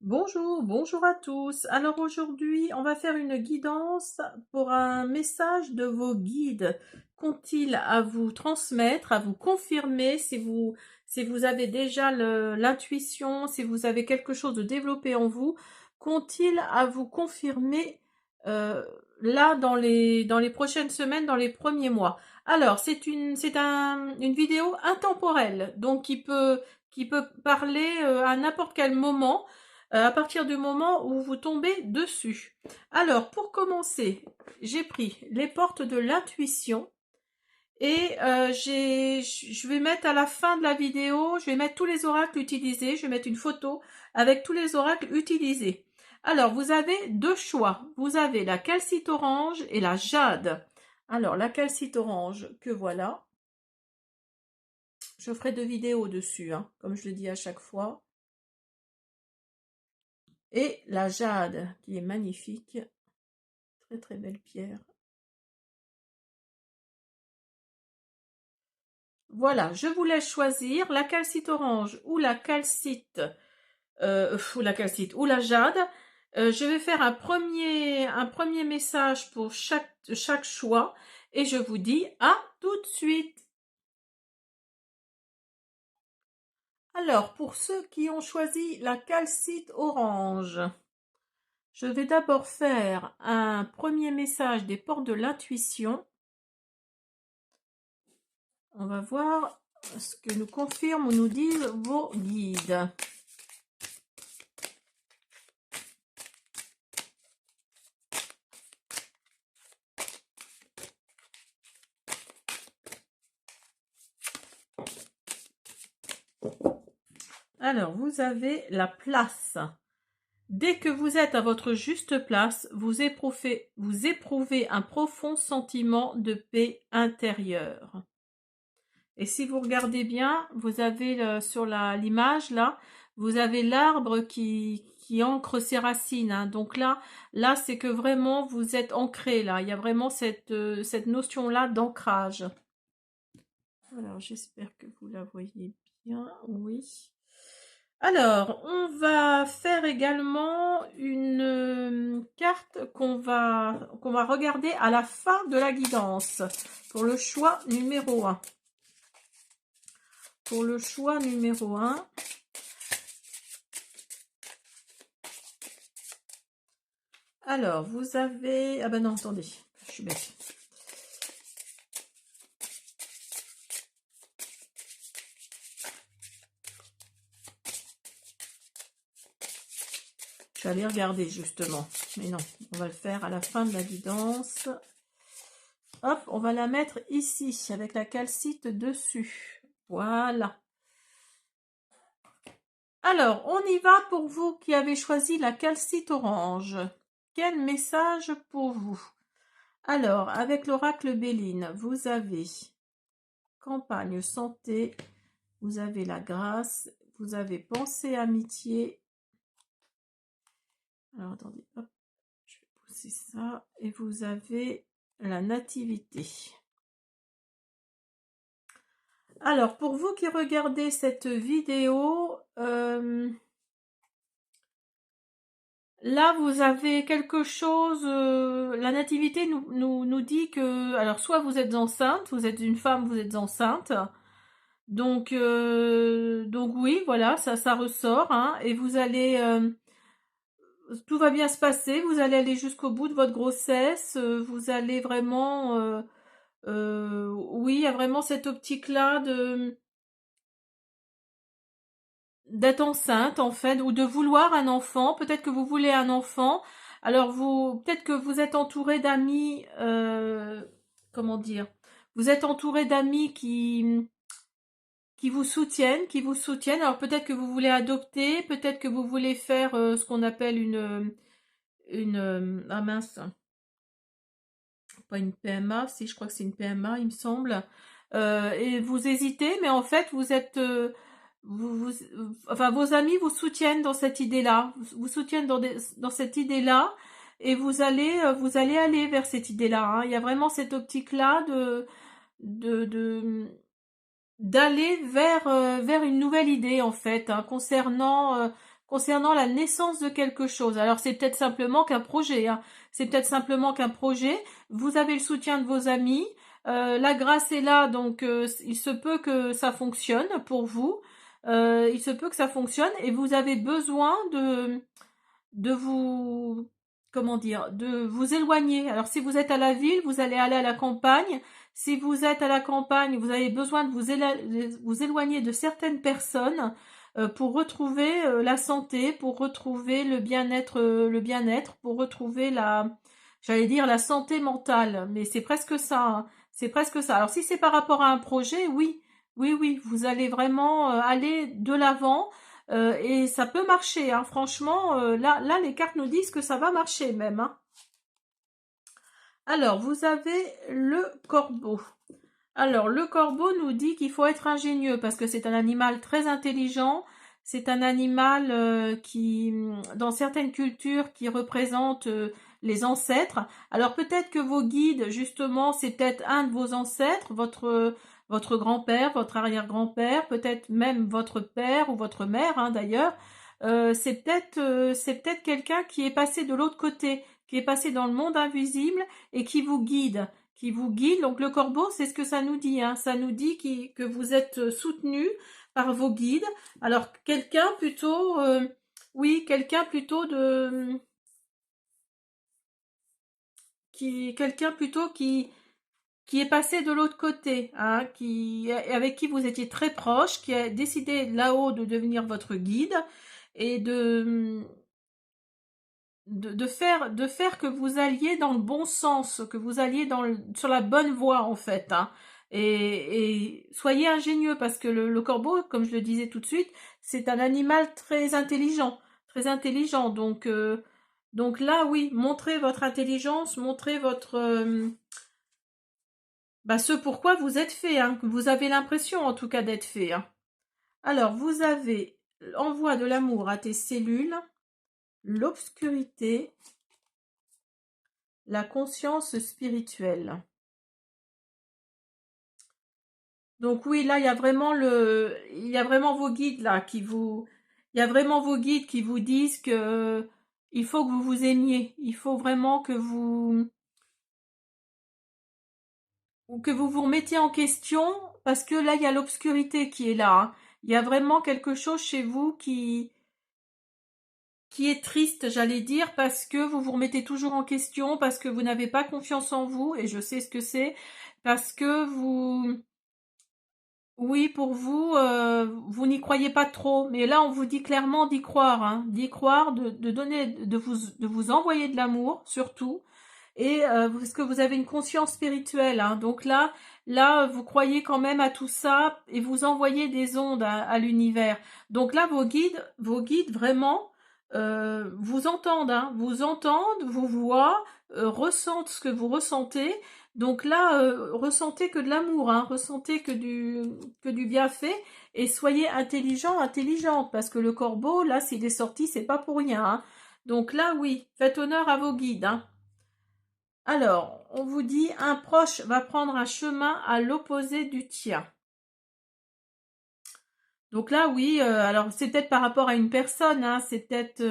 Bonjour, bonjour à tous. Alors aujourd'hui, on va faire une guidance pour un message de vos guides. Qu'ont-ils à vous transmettre, à vous confirmer si vous avez déjà l'intuition, si vous avez quelque chose de développé en vous, qu'ont-ils à vous confirmer euh, là dans les prochaines semaines, dans les premiers mois? Alors, une vidéo intemporelle, donc qui peut parler à n'importe quel moment à partir du moment où vous tombez dessus. Alors, pour commencer, j'ai pris les portes de l'intuition et je vais mettre à la fin de la vidéo, je vais mettre tous les oracles utilisés, je vais mettre une photo avec tous les oracles utilisés. Alors, vous avez deux choix. Vous avez la calcite orange et la jade. Alors, la calcite orange, que voilà. Je ferai deux vidéos dessus, hein, comme je le dis à chaque fois. Et la jade, qui est magnifique. Très très belle pierre. Voilà, je vous laisse choisir la calcite orange ou la calcite ou la jade. Je vais faire un premier message pour chaque choix et je vous dis à tout de suite. Alors, pour ceux qui ont choisi la calcite orange, je vais d'abord faire un premier message des portes de l'intuition. On va voir ce que nous confirment ou nous disent vos guides. Alors, vous avez la place. Dès que vous êtes à votre juste place, vous éprouvez un profond sentiment de paix intérieure. Et si vous regardez bien, vous avez sur l'image là, vous avez l'arbre qui ancre ses racines, hein. Donc là c'est que vraiment vous êtes ancré là. Il y a vraiment cette notion-là d'ancrage. Alors j'espère que vous la voyez bien. Oui. Alors, on va faire également une carte qu'on va regarder à la fin de la guidance pour le choix numéro 1. Pour le choix numéro 1, alors vous avez... Ah ben non, attendez, je suis bête. Je vais aller regarder justement. Mais non, on va le faire à la fin de la guidance. Hop, on va la mettre ici avec la calcite dessus. Voilà. Alors, on y va pour vous qui avez choisi la calcite orange. Quel message pour vous? Alors, avec l'oracle Béline, vous avez campagne santé, vous avez la grâce, vous avez pensée amitié. Alors, attendez, hop, je vais pousser ça. Et vous avez la nativité. Alors, pour vous qui regardez cette vidéo, là, vous avez quelque chose, la nativité nous dit que, alors soit vous êtes enceinte, vous êtes une femme, vous êtes enceinte, donc oui, voilà, ça ressort, hein, et vous allez, tout va bien se passer, vous allez aller jusqu'au bout de votre grossesse, vous allez vraiment, oui, il y a vraiment cette optique-là d'être enceinte en fait, ou de vouloir un enfant. Peut-être que vous voulez un enfant. Alors peut-être que vous êtes entouré d'amis, comment dire, vous êtes entouré d'amis qui vous soutiennent. Alors peut-être que vous voulez adopter, peut-être que vous voulez faire ce qu'on appelle ah mince, pas une PMA, si je crois que c'est une PMA, il me semble. Et vous hésitez, mais en fait vous êtes enfin vos amis vous soutiennent dans cette idée-là, vous soutiennent dans cette idée-là, et vous allez aller vers cette idée-là, hein. Il y a vraiment cette optique-là de d'aller vers une nouvelle idée en fait, hein, concernant concernant la naissance de quelque chose. Alors c'est peut-être simplement qu'un projet, hein. C'est peut-être simplement qu'un projet. Vous avez le soutien de vos amis. La grâce est là, donc il se peut que ça fonctionne pour vous. Il se peut que ça fonctionne et vous avez besoin de vous, comment dire, de vous éloigner. Alors si vous êtes à la ville, vous allez aller à la campagne. Si vous êtes à la campagne, vous avez besoin de vous éloigner de certaines personnes pour retrouver la santé, pour retrouver le bien-être, pour retrouver j'allais dire la santé mentale. Mais c'est presque ça, hein. C'est presque ça. Alors si c'est par rapport à un projet, oui, oui, oui, vous allez vraiment aller de l'avant. Et ça peut marcher, hein. Franchement, là, les cartes nous disent que ça va marcher même, hein. Alors, vous avez le corbeau. Alors, le corbeau nous dit qu'il faut être ingénieux parce que c'est un animal très intelligent. C'est un animal qui, dans certaines cultures, qui représente les ancêtres. Alors, peut-être que vos guides, justement, c'est peut-être un de vos ancêtres, votre grand-père, votre arrière-grand-père, peut-être même votre père ou votre mère, hein, d'ailleurs. C'est peut-être quelqu'un qui est passé de l'autre côté, qui est passé dans le monde invisible et qui vous guide, qui vous guide. Donc le corbeau, c'est ce que ça nous dit, hein. Ça nous dit que vous êtes soutenu par vos guides. Alors quelqu'un plutôt, oui, quelqu'un plutôt quelqu'un plutôt qui est passé de l'autre côté, hein, avec qui vous étiez très proche, qui a décidé là-haut de devenir votre guide et de faire que vous alliez dans le bon sens, que vous alliez sur la bonne voie en fait, hein. Et soyez ingénieux parce que le corbeau, comme je le disais tout de suite, c'est un animal très intelligent, très intelligent. Donc là, oui, montrez votre intelligence, montrez ce pourquoi vous êtes fait, hein, que vous avez l'impression en tout cas d'être fait, hein. Alors, vous avez envoie de l'amour à tes cellules, l'obscurité, la conscience spirituelle. Donc oui, là, il y a vraiment vos guides là il y a vraiment vos guides qui vous disent que il faut que vous vous aimiez. Il faut vraiment que vous vous remettiez en question parce que là, il y a l'obscurité qui est là, hein. Il y a vraiment quelque chose chez vous qui est triste, j'allais dire, parce que vous vous remettez toujours en question, parce que vous n'avez pas confiance en vous, et je sais ce que c'est, parce que oui, pour vous, vous n'y croyez pas trop, mais là, on vous dit clairement d'y croire, hein, d'y croire, de donner, de vous envoyer de l'amour, surtout, et parce que vous avez une conscience spirituelle, hein, donc là, vous croyez quand même à tout ça, et vous envoyez des ondes à l'univers. Donc là, vos guides, vraiment, vous entendent, hein, vous entendent, vous voient, ressentent ce que vous ressentez, donc là, ressentez que de l'amour, hein, ressentez que du bienfait et soyez intelligent, intelligente, parce que le corbeau, là, s'il est sorti, c'est pas pour rien, hein. Donc là, oui, faites honneur à vos guides, hein. Alors, on vous dit, un proche va prendre un chemin à l'opposé du tien. Donc là, oui, alors c'est peut-être par rapport à une personne, hein, c'est peut-être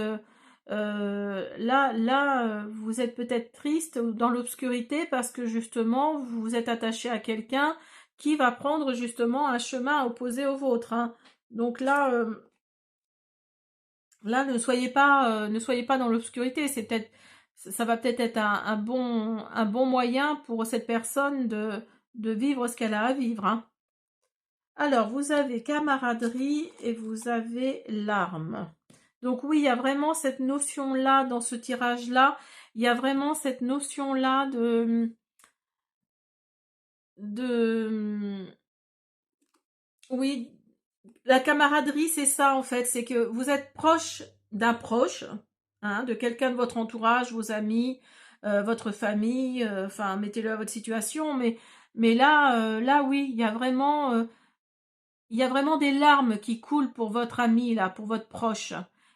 vous êtes peut-être triste ou dans l'obscurité parce que justement vous vous êtes attaché à quelqu'un qui va prendre justement un chemin opposé au vôtre, hein. Donc là, ne soyez pas dans l'obscurité. Ça va peut-être être un bon moyen pour cette personne de vivre ce qu'elle a à vivre, hein. Alors, vous avez camaraderie et vous avez larmes. Donc oui, il y a vraiment cette notion-là dans ce tirage-là. Il y a vraiment cette notion-là de, oui, la camaraderie, c'est ça en fait. C'est que vous êtes proche d'un proche, hein, de quelqu'un de votre entourage, vos amis, votre famille. Enfin, mettez-le à votre situation. Mais là, oui, il y a vraiment des larmes qui coulent pour votre ami, là, pour votre proche.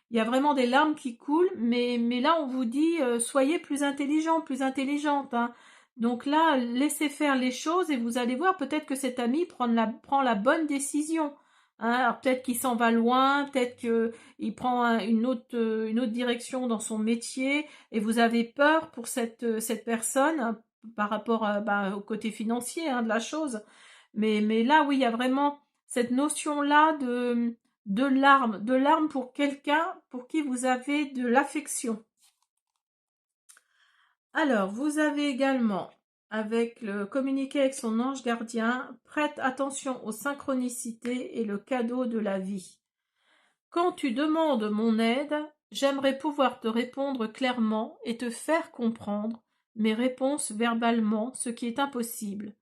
Il y a vraiment des larmes qui coulent, mais là, on vous dit, soyez plus intelligent, plus intelligente, hein. Donc là, laissez faire les choses et vous allez voir, peut-être que cet ami prend la bonne décision. Hein. Alors peut-être qu'il s'en va loin, peut-être qu'il prend une autre direction dans son métier et vous avez peur pour cette personne hein, par rapport bah, au côté financier hein, de la chose. Mais là, oui, il y a vraiment cette notion-là de larmes pour quelqu'un pour qui vous avez de l'affection. Alors, vous avez également, avec le communiqué avec son ange gardien, prête attention aux synchronicités et le cadeau de la vie. Quand tu demandes mon aide, j'aimerais pouvoir te répondre clairement et te faire comprendre mes réponses verbalement, ce qui est impossible.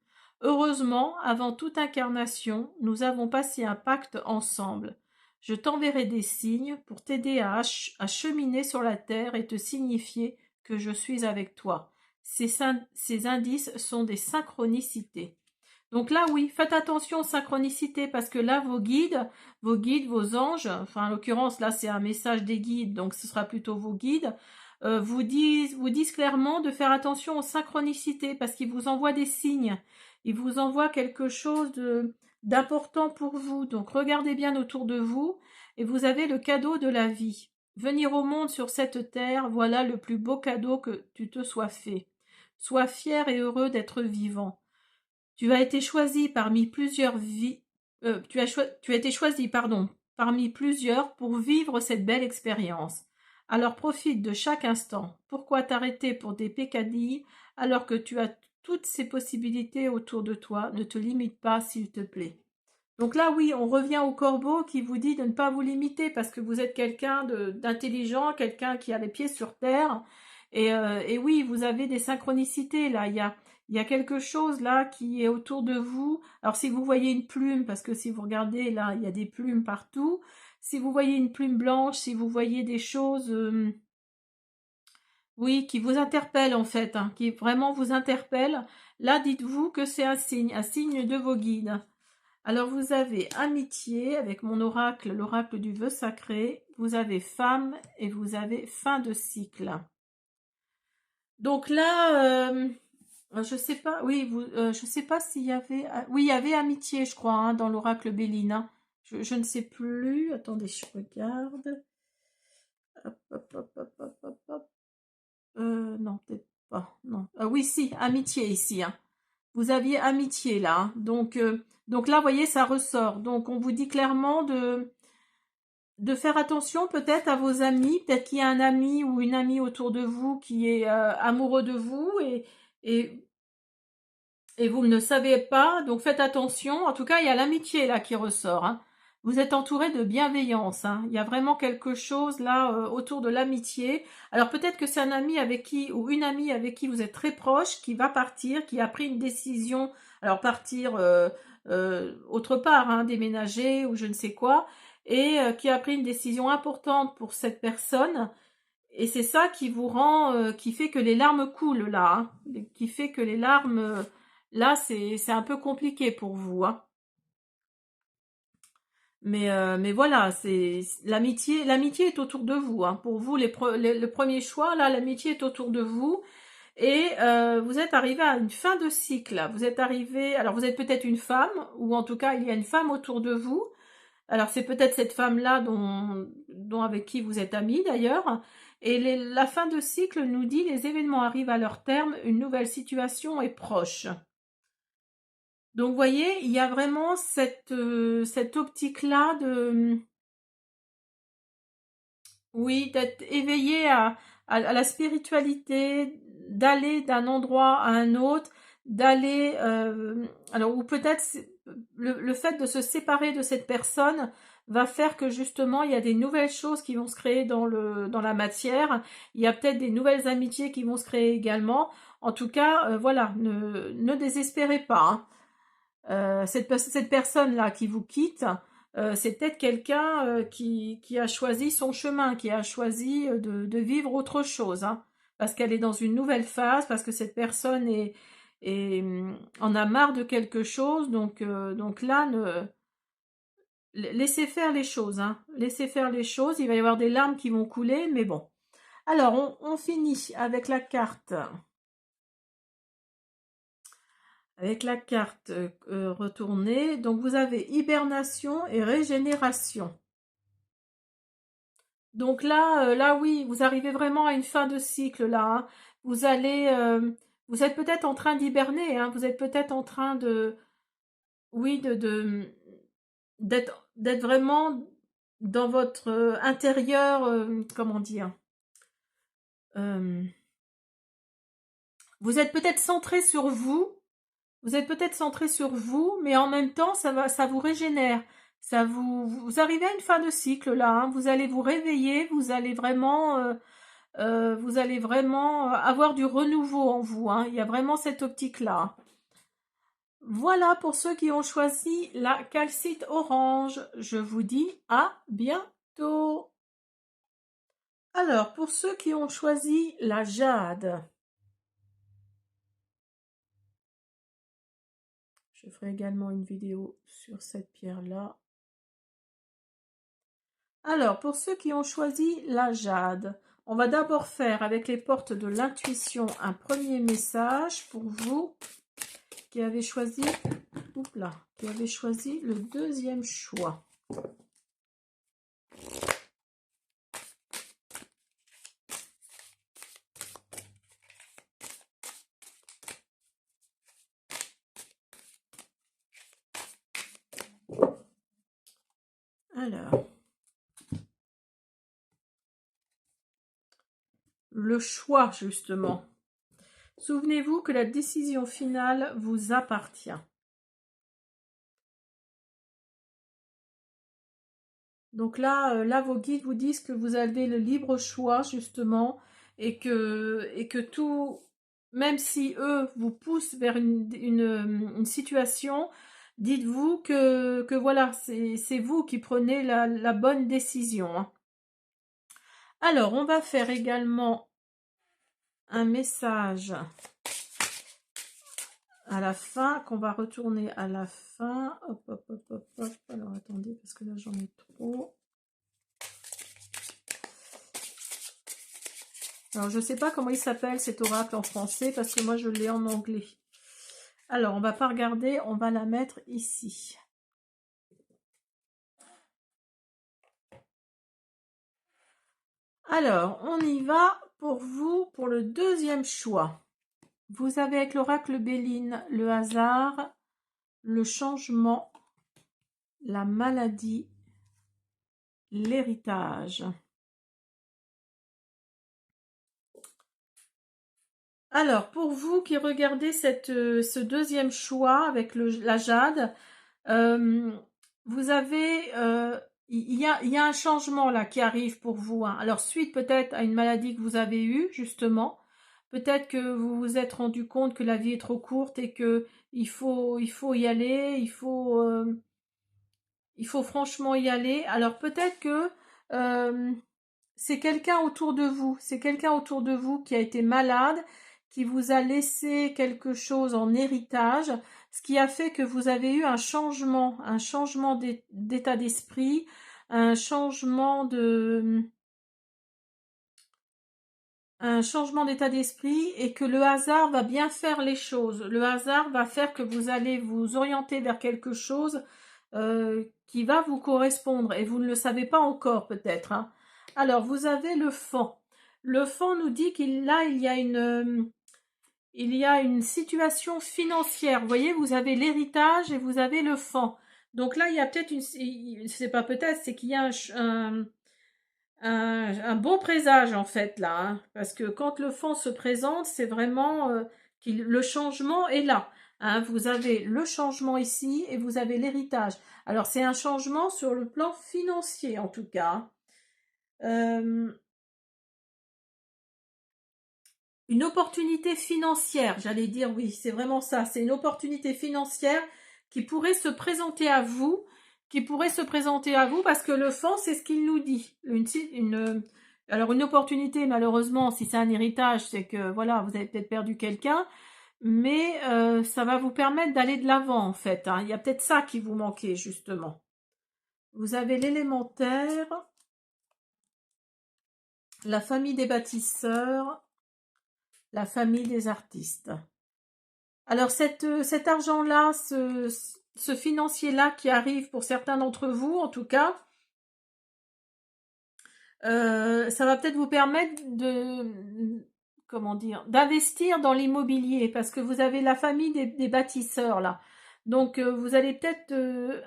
Heureusement, avant toute incarnation, nous avons passé un pacte ensemble. Je t'enverrai des signes pour t'aider à cheminer sur la terre et te signifier que je suis avec toi. Ces indices sont des synchronicités. Donc là, oui, faites attention aux synchronicités parce que là, vos anges, enfin en l'occurrence là c'est un message des guides, donc ce sera plutôt vos guides, vous disent clairement de faire attention aux synchronicités parce qu'ils vous envoient des signes, ils vous envoient quelque chose d'important pour vous. Donc regardez bien autour de vous et vous avez le cadeau de la vie. Venir au monde sur cette terre, voilà le plus beau cadeau que tu te sois fait. Sois fier et heureux d'être vivant. Tu as été choisi parmi plusieurs vies. Tu as été choisi, pardon, parmi plusieurs pour vivre cette belle expérience. Alors profite de chaque instant. Pourquoi t'arrêter pour des pécadilles alors que tu as toutes ces possibilités autour de toi? Ne te limite pas, s'il te plaît. Donc là, oui, on revient au corbeau qui vous dit de ne pas vous limiter parce que vous êtes quelqu'un d'intelligent, quelqu'un qui a les pieds sur terre. Et oui, vous avez des synchronicités là. Il y a quelque chose là qui est autour de vous. Alors si vous voyez une plume, parce que si vous regardez là, il y a des plumes partout. Si vous voyez une plume blanche, si vous voyez des choses, oui, qui vous interpellent en fait, hein, qui vraiment vous interpellent, là dites-vous que c'est un signe de vos guides. Alors vous avez amitié avec mon oracle, l'oracle du vœu sacré, vous avez femme et vous avez fin de cycle. Donc là, je sais pas, oui, je sais pas s'il y avait, oui, il y avait amitié, je crois, hein, dans l'oracle Béline. Hein. Je ne sais plus, attendez, je regarde. Hop, hop, hop, hop, hop, hop, hop. Non, peut-être pas, non. Oui, si, amitié ici, hein. Vous aviez amitié là, hein. Donc là, vous voyez, ça ressort. Donc on vous dit clairement de faire attention peut-être à vos amis. Peut-être qu'il y a un ami ou une amie autour de vous qui est amoureux de vous et, et vous ne le savez pas. Donc faites attention. En tout cas, il y a l'amitié là qui ressort. Hein. Vous êtes entouré de bienveillance. Hein. Il y a vraiment quelque chose là autour de l'amitié. Alors peut-être que c'est un ami avec qui ou une amie avec qui vous êtes très proche qui va partir, qui a pris une décision. Alors partir autre part, hein, déménager ou je ne sais quoi, et qui a pris une décision importante pour cette personne. Et c'est ça qui vous rend, qui fait que les larmes coulent là, hein, qui fait que les larmes, là, c'est un peu compliqué pour vous. Hein. Mais voilà, c'est l'amitié est autour de vous. Hein. Pour vous, le premier choix, là, l'amitié est autour de vous. Et vous êtes arrivé à une fin de cycle. Vous êtes arrivé, alors vous êtes peut-être une femme, ou en tout cas, il y a une femme autour de vous. Alors c'est peut-être cette femme-là dont avec qui vous êtes amis d'ailleurs. Et la fin de cycle nous dit les événements arrivent à leur terme, une nouvelle situation est proche. Donc vous voyez, il y a vraiment cette optique-là de, oui, d'être éveillé à la spiritualité, d'aller d'un endroit à un autre, d'aller, alors ou peut-être le fait de se séparer de cette personne va faire que justement il y a des nouvelles choses qui vont se créer dans la matière. Il y a peut-être des nouvelles amitiés qui vont se créer également. En tout cas, voilà, ne désespérez pas. Hein. Cette personne-là qui vous quitte, c'est peut-être quelqu'un qui a choisi son chemin, qui a choisi de vivre autre chose, hein, parce qu'elle est dans une nouvelle phase, parce que cette personne en a marre de quelque chose, donc là, laissez faire les choses, hein, laissez faire les choses, il va y avoir des larmes qui vont couler, mais bon. Alors, on finit avec la carte avec la carte retournée. Donc vous avez hibernation et régénération. Donc là, là oui, vous arrivez vraiment à une fin de cycle là, hein. Vous allez, vous êtes peut-être en train d'hiberner, hein. Vous êtes peut-être en train de, oui, d'être vraiment dans votre intérieur, comment dire, euh, vous êtes peut-être centré sur vous. Vous êtes peut-être centré sur vous, mais en même temps, ça vous régénère. Vous arrivez à une fin de cycle là, hein. Vous allez vous réveiller, vous allez vraiment avoir du renouveau en vous, hein. Il y a vraiment cette optique-là. Voilà pour ceux qui ont choisi la calcite orange. Je vous dis à bientôt. Alors, pour ceux qui ont choisi la jade, je ferai également une vidéo sur cette pierre-là. Alors, pour ceux qui ont choisi la jade, on va d'abord faire avec les portes de l'intuition un premier message pour vous qui avez choisi, qui avez choisi le deuxième choix. Alors, le choix justement. Souvenez-vous que la décision finale vous appartient. Donc là, vos guides vous disent que vous avez le libre choix justement et que tout, même si eux vous poussent vers une situation, dites-vous que voilà, c'est vous qui prenez la bonne décision, hein. Alors, on va faire également un message à la fin, qu'on va retourner à la fin. Hop, hop, hop, hop, hop. Alors, attendez, parce que là, j'en ai trop. Alors, je ne sais pas comment il s'appelle cet oracle en français, parce que moi, je l'ai en anglais. Alors, on va pas regarder, on va la mettre ici. Alors, on y va pour vous, pour le deuxième choix. Vous avez avec l'oracle Béline le hasard, le changement, la maladie, l'héritage. Alors, pour vous qui regardez ce deuxième choix avec la jade, vous avez, il y a un changement là qui arrive pour vous, hein. Alors, suite peut-être à une maladie que vous avez eue, justement, peut-être que vous vous êtes rendu compte que la vie est trop courte et que il faut y aller, il faut franchement y aller. Alors, peut-être que c'est quelqu'un autour de vous, qui a été malade, qui vous a laissé quelque chose en héritage, ce qui a fait que vous avez eu un changement d'état d'esprit, un changement d'état d'esprit et que le hasard va bien faire les choses. Le hasard va faire que vous allez vous orienter vers quelque chose qui va vous correspondre et vous ne le savez pas encore peut-être, hein. Alors, vous avez le fan. Le fan nous dit qu'il il y a une situation financière. Vous voyez, vous avez l'héritage et vous avez le fan. Donc là, il y a peut-être c'est pas peut-être, c'est qu'il y a un bon présage en fait là, hein, parce que quand le fond se présente, c'est vraiment le changement est là, hein. Vous avez le changement ici et vous avez l'héritage. Alors c'est un changement sur le plan financier en tout cas, hein. Une opportunité financière, j'allais dire, oui, c'est vraiment ça, c'est une opportunité financière qui pourrait se présenter à vous, parce que le fond, c'est ce qu'il nous dit. Alors une opportunité, malheureusement, si c'est un héritage, c'est que voilà, vous avez peut-être perdu quelqu'un, mais ça va vous permettre d'aller de l'avant en fait, hein. Il y a peut-être ça qui vous manquait justement. Vous avez l'élémentaire, la famille des bâtisseurs, la famille des artistes. Alors cet argent-là, ce financier-là qui arrive pour certains d'entre vous, en tout cas, ça va peut-être vous permettre comment dire, d'investir dans l'immobilier, parce que vous avez la famille des bâtisseurs là. Donc vous allez peut-être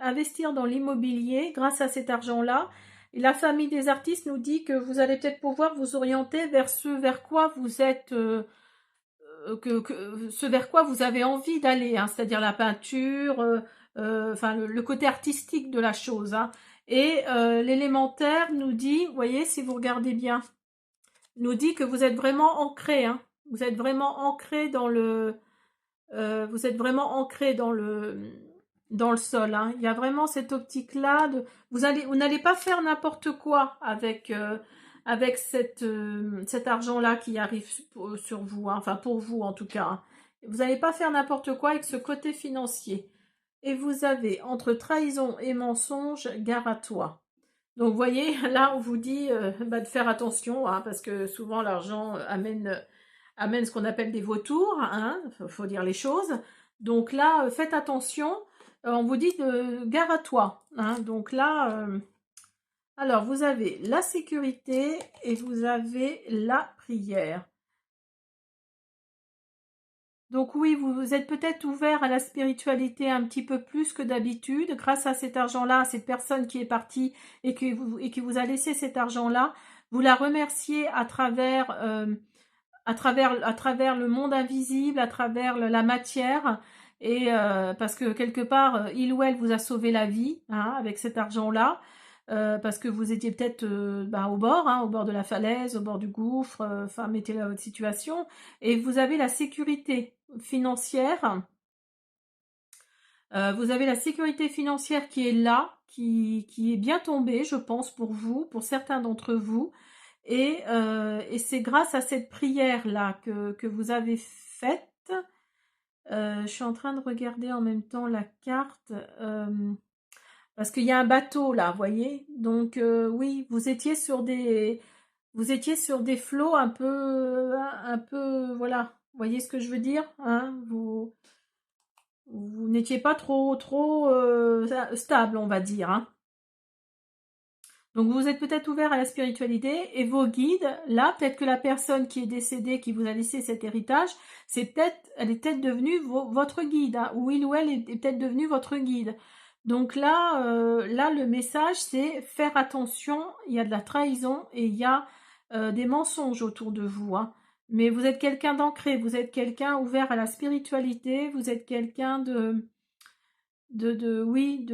investir dans l'immobilier grâce à cet argent-là. Et la famille des artistes nous dit que vous allez peut-être pouvoir vous orienter vers ce vers quoi vous êtes, ce vers quoi vous avez envie d'aller, hein, c'est-à-dire la peinture, enfin le côté artistique de la chose, hein. Et l'élémentaire nous dit, vous voyez, si vous regardez bien, nous dit que vous êtes vraiment ancré, hein. Vous êtes vraiment ancré dans le, vous êtes vraiment ancré dans le sol, hein. Il y a vraiment cette optique-là de, vous n'allez pas faire n'importe quoi avec cet argent-là qui arrive sur vous, hein. Enfin pour vous en tout cas, hein. Vous n'allez pas faire n'importe quoi avec ce côté financier. Et vous avez entre trahison et mensonge, gare à toi. Donc vous voyez, là on vous dit de faire attention, hein, parce que souvent l'argent amène ce qu'on appelle des vautours, hein, faut dire les choses. Donc là, faites attention, on vous dit de gare à toi, hein. Donc là, alors vous avez la sécurité et vous avez la prière. Donc oui, vous êtes peut-être ouvert à la spiritualité un petit peu plus que d'habitude, grâce à cet argent-là, à cette personne qui est partie et qui vous a laissé cet argent-là. Vous la remerciez à travers le monde invisible, à travers la matière, et parce que quelque part, il ou elle vous a sauvé la vie, hein, avec cet argent-là. Parce que vous étiez peut-être au bord, hein, au bord de la falaise, au bord du gouffre, enfin mettez-le à votre situation, et vous avez la sécurité financière, vous avez la sécurité financière qui est là, qui est bien tombée, je pense, pour vous, pour certains d'entre vous, et c'est grâce à cette prière-là que vous avez faite. Je suis en train de regarder en même temps la carte, parce qu'il y a un bateau là, vous voyez. Donc oui, vous étiez sur des flots un peu, voilà. Vous voyez ce que je veux dire, hein, vous n'étiez pas trop stable, on va dire, hein. Donc vous êtes peut-être ouvert à la spiritualité et vos guides, là, peut-être que la personne qui est décédée, qui vous a laissé cet héritage, elle est peut-être devenue votre guide, hein, ou il ou elle est peut-être devenu votre guide. Donc là, là, le message, c'est faire attention, il y a de la trahison et il y a des mensonges autour de vous, hein. Mais vous êtes quelqu'un d'ancré, vous êtes quelqu'un ouvert à la spiritualité, vous êtes quelqu'un oui,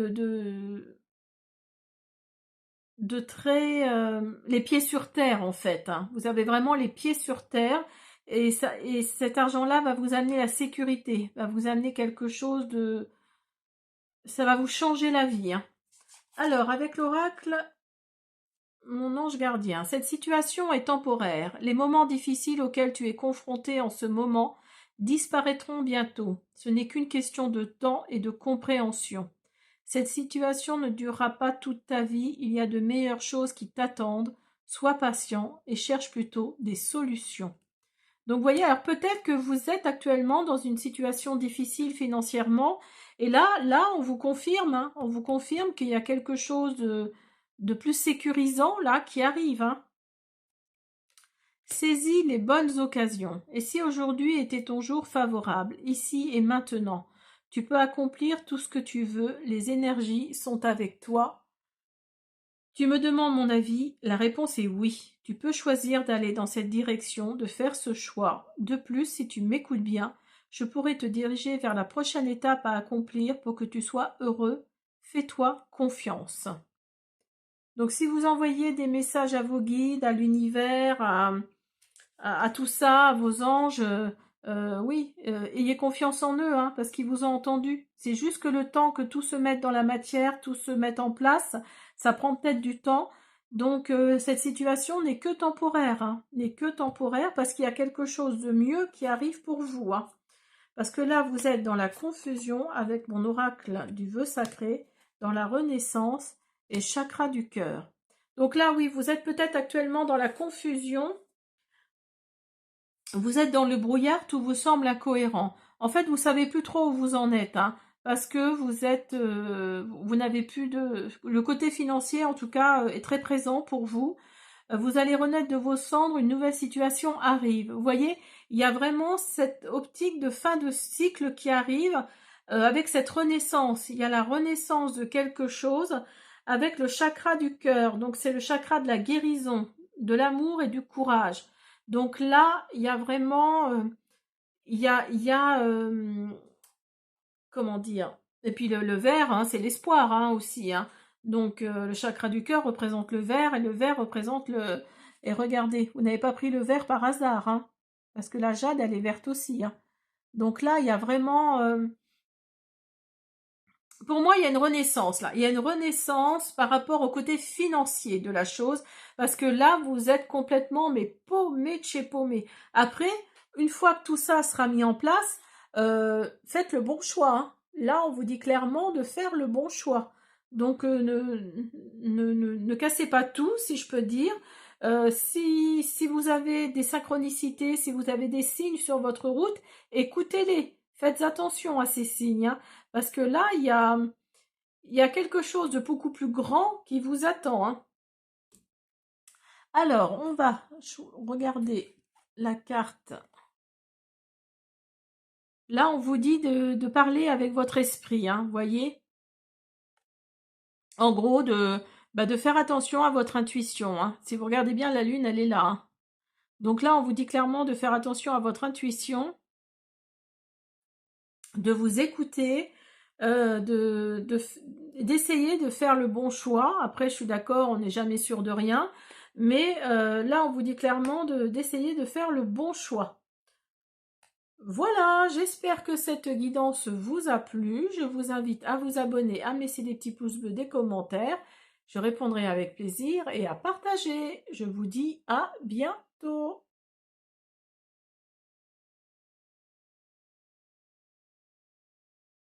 de très les pieds sur terre en fait, hein. Vous avez vraiment les pieds sur terre et cet argent-là va vous amener la sécurité, va vous amener quelque chose de, ça va vous changer la vie, hein. Alors avec l'oracle, mon ange gardien, cette situation est temporaire. Les moments difficiles auxquels tu es confronté en ce moment disparaîtront bientôt. Ce n'est qu'une question de temps et de compréhension. Cette situation ne durera pas toute ta vie, il y a de meilleures choses qui t'attendent. Sois patient et cherche plutôt des solutions. Donc vous voyez, alors peut-être que vous êtes actuellement dans une situation difficile financièrement, et là, on vous confirme, hein, on vous confirme qu'il y a quelque chose de plus sécurisant là qui arrive, hein. Saisis les bonnes occasions. Et si aujourd'hui était ton jour favorable, ici et maintenant, tu peux accomplir tout ce que tu veux, les énergies sont avec toi. Tu me demandes mon avis, la réponse est oui. Tu peux choisir d'aller dans cette direction, de faire ce choix. De plus, si tu m'écoutes bien, je pourrais te diriger vers la prochaine étape à accomplir pour que tu sois heureux. Fais-toi confiance. Donc si vous envoyez des messages à vos guides, à l'univers, à tout ça, à vos anges, oui, ayez confiance en eux, hein, parce qu'ils vous ont entendu. C'est juste que le temps que tout se mette dans la matière, tout se mette en place, ça prend peut-être du temps. Donc cette situation n'est que temporaire, hein, n'est que temporaire parce qu'il y a quelque chose de mieux qui arrive pour vous, hein. Parce que là, vous êtes dans la confusion avec mon oracle du vœu sacré, dans la renaissance et chakra du cœur. Donc là, oui, vous êtes peut-être actuellement dans la confusion. Vous êtes dans le brouillard, tout vous semble incohérent. En fait, vous savez plus trop où vous en êtes, hein, parce que vous n'avez plus de... Le côté financier, en tout cas, est très présent pour vous. Vous allez renaître de vos cendres, une nouvelle situation arrive. Vous voyez, il y a vraiment cette optique de fin de cycle qui arrive avec cette renaissance. Il y a la renaissance de quelque chose avec le chakra du cœur. Donc c'est le chakra de la guérison, de l'amour et du courage. Donc là, il y a vraiment, comment dire, et puis le vert, hein, c'est l'espoir hein, aussi. Hein. Donc le chakra du cœur représente le vert et le vert représente le... Et regardez, vous n'avez pas pris le vert par hasard, hein, parce que la jade, elle est verte aussi. Hein. Donc là, il y a vraiment... pour moi, il y a une renaissance là. Il y a une renaissance par rapport au côté financier de la chose, parce que là, vous êtes complètement mais paumé de chez paumé. Après, une fois que tout ça sera mis en place, faites le bon choix. Hein. Là, on vous dit clairement de faire le bon choix. Donc, ne cassez pas tout, si je peux dire. Si vous avez des synchronicités, si vous avez des signes sur votre route, écoutez-les. Faites attention à ces signes. Hein. Parce que là, il y a quelque chose de beaucoup plus grand qui vous attend. Hein. Alors, on va regarder la carte. Là, on vous dit de parler avec votre esprit, hein, vous voyez. En gros, de faire attention à votre intuition. Hein. Si vous regardez bien, la lune, elle est là. Hein. Donc là, on vous dit clairement de faire attention à votre intuition, de vous écouter, d'essayer de faire le bon choix. Après, je suis d'accord, on n'est jamais sûr de rien. Mais là, on vous dit clairement d'essayer de faire le bon choix. Voilà, j'espère que cette guidance vous a plu. Je vous invite à vous abonner, à me laisser des petits pouces bleus, des commentaires. Je répondrai avec plaisir et à partager. Je vous dis à bientôt.